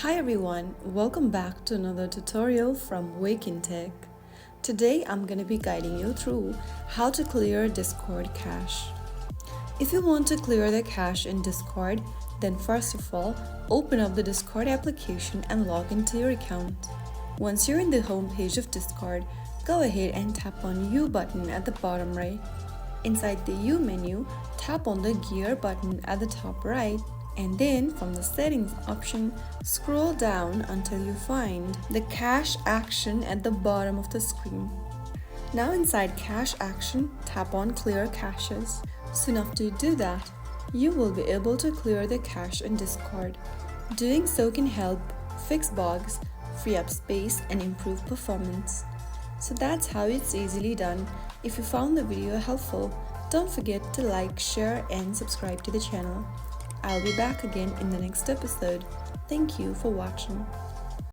Hi everyone, welcome back to another tutorial from Wake&Tech. Today I'm going to be guiding you through how to clear Discord cache. If you want to clear the cache in Discord, then first of all, open up the Discord application and log into your account. Once you're in the home page of Discord, go ahead and tap on U button at the bottom right. Inside the U menu, tap on the gear button at the top right. And then from the settings option, scroll down until you find the cache action at the bottom of the screen. Now inside cache action, tap on clear caches. Soon after you do that, you will be able to clear the cache in Discord. Doing so can help fix bugs, free up space, and improve performance. So that's how it's easily done. If you found the video helpful, don't forget to like, share, and subscribe to the channel. I'll be back again in the next episode. Thank you for watching.